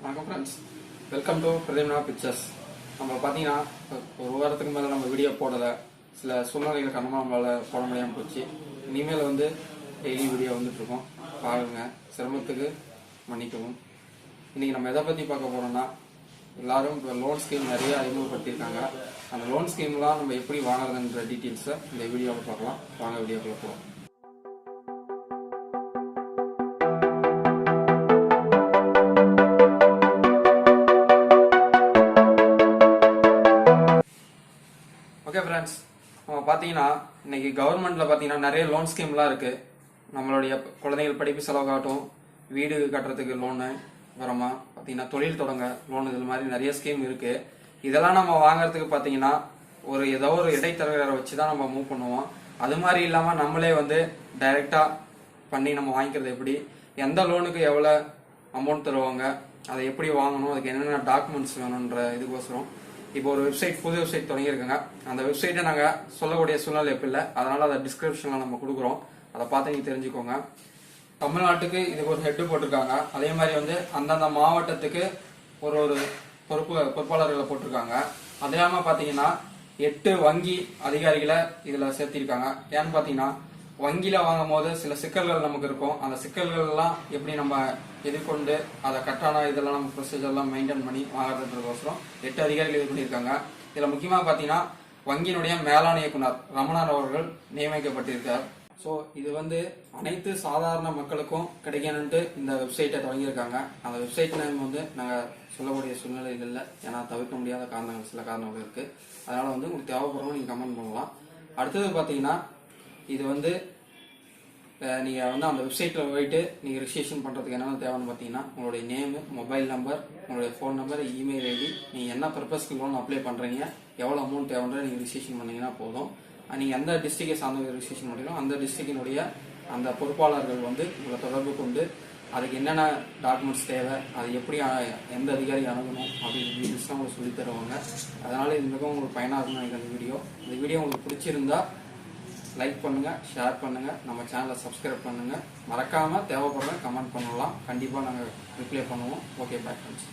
வணக்கம் friends, welcome to பிரதீம்னா pictures. நம்ம பார்த்தீங்கன்னா ஒரு வாரத்துக்கு மேலே நம்ம வீடியோ போடலை. சில சூழ்நிலைகள் காரணமாக நம்மளால் போட முடியாமல் போச்சு. இனிமேல் டெய்லி வீடியோ வந்துட்டுருக்கோம். பாருங்க, சிரமத்துக்கு மன்னிக்கவும். இன்றைக்கி நம்ம எதை பற்றி பார்க்க போகிறோம்னா, எல்லாரும் இப்போ லோன் ஸ்கீம் நிறைய அறிமுகப்படுத்தியிருக்காங்க. அந்த லோன் ஸ்கீம்லாம் நம்ம எப்படி வாங்குறதுன்ற டீட்டெயில்ஸை இந்த வீடியோவில் பார்க்கலாம். வாங்க வீடியோக்குள்ளே போகலாம். ஓகே ஃப்ரெண்ட்ஸ், நம்ம பார்த்தீங்கன்னா இன்னைக்கு கவர்மெண்ட்ல பார்த்தீங்கன்னா நிறைய லோன் ஸ்கீம்லாம் இருக்கு. நம்மளுடைய குழந்தைகள் படிப்பு செலவாகட்டும், வீடு கட்டுறதுக்கு லோனு, அப்புறமா பார்த்தீங்கன்னா தொழில் தொடங்க லோன், இது மாதிரி நிறைய ஸ்கீம் இருக்கு. இதெல்லாம் நம்ம வாங்குறதுக்கு பார்த்தீங்கன்னா ஏதோ ஒரு இடைத்தரகரை வச்சு தான் நம்ம மூவ் பண்ணுவோம். அது மாதிரி இல்லாமல் நம்மளே டைரக்டா பண்ணி நம்ம வாங்கிக்கிறது எப்படி, எந்த லோனுக்கு எவ்வளோ அமௌண்ட் தருவாங்க, அதை எப்படி வாங்கணும், அதுக்கு என்னென்ன டாக்குமெண்ட்ஸ் வேணுன்ற இதுக்கோசரம் இப்போ ஒரு வெப்சைட், புது வெப்சைட் தொடங்கியிருக்காங்க. அந்த வெப்சைட்டை நாங்கள் சொல்லக்கூடிய சூழ்நிலை எப்போ இல்லை, அதனால அதை டிஸ்கிரிப்ஷனில் நம்ம கொடுக்குறோம். அதை பார்த்து நீங்கள் தெரிஞ்சுக்கோங்க. தமிழ்நாட்டுக்கு இதுக்கு ஒரு ஹெட்டு போட்டிருக்காங்க. அதே மாதிரி அந்தந்த மாவட்டத்துக்கு ஒரு பொறுப்பாளர்களை போட்டிருக்காங்க. அது இல்லாமல் பார்த்தீங்கன்னா 8 வங்கி அதிகாரிகளை இதில் சேர்த்திருக்காங்க. ஏன்னு பார்த்தீங்கன்னா வங்கியில வாங்கும் போது சில சிக்கல்கள் நமக்கு இருக்கும். அந்த சிக்கல்கள் எல்லாம் எப்படி நம்ம எதிர்கொண்டு அதை கரெக்டான இதெல்லாம் நம்ம ப்ரொசீஜர்லாம் மெயின்டைன் பண்ணி வாங்குறதுக்கோசரம் 8 அதிகாரிகள் இது பண்ணியிருக்காங்க. இதில் முக்கியமாக பார்த்தீங்கன்னா வங்கியினுடைய மேலாண் இயக்குனர் ரமணன் அவர்கள் நியமிக்கப்பட்டிருக்கார். ஸோ இது அனைத்து சாதாரண மக்களுக்கும் கிடைக்கணுன்ட்டு இந்த வெப்சைட்டை தொடங்கியிருக்காங்க. அந்த வெப்சைட் நேம் நாங்கள் சொல்லக்கூடிய சூழ்நிலைகளில் ஏன்னா தவிர்க்க முடியாத காரணங்கள், சில காரணங்கள் இருக்கு. அதனால உங்களுக்கு தேவைப்படுறவங்க நீங்கள் கமெண்ட் பண்ணலாம். அடுத்தது பார்த்தீங்கன்னா இது நீங்க அந்த வெப்சைட்ல போயிட்டு நீங்க ரிஜிஸ்ட்ரேஷன் பண்றதுக்கு என்னென்ன தேவைன்னு பார்த்தீங்கன்னா உங்களுடைய நேம், மொபைல் நம்பர், உங்களுடைய ஃபோன் நம்பர், இமெயில் ஐடி, நீங்க என்ன பர்பஸ்க்கு லோன் அப்ளை பண்றீங்க, எவ்வளவு அமௌண்ட் தேவைன்ற நீங்க ரிஜிஸ்ட்ரேஷன் பண்ணீங்கன்னா போதும். நீங்க எந்த டிஸ்ட்ரிக்டை சார்ந்த ரிஜிஸ்ட்ரேஷன் பண்ணீங்களோ அந்த டிஸ்ட்ரிக்டினுடைய அந்த பொறுப்பாளர்கள் உங்களை தொடர்பு கொண்டு அதுக்கு என்னென்ன டாக்குமெண்ட்ஸ் தேவை, அது எப்படி எந்த அதிகாரி அணுகணும் அப்படின்னு டீட்டெயில்ஸ்லாம் உங்களுக்கு சொல்லி தருவாங்க. அதனால இது மிகவும் உங்களுக்கு பயனாக இருக்கும்னு நினைக்கிறேன். இந்த வீடியோ உங்களுக்கு பிடிச்சிருந்தா லைக் பண்ணுங்க, ஷேர் பண்ணுங்க, நம்ம சேனலை சப்ஸ்கிரைப் பண்ணுங்க. மறக்காம தேவைப்படுற கமெண்ட் பண்ணலாம். கண்டிப்பா நாங்கள் ரிப்ளை பண்ணுவோம். Okay, bye friends.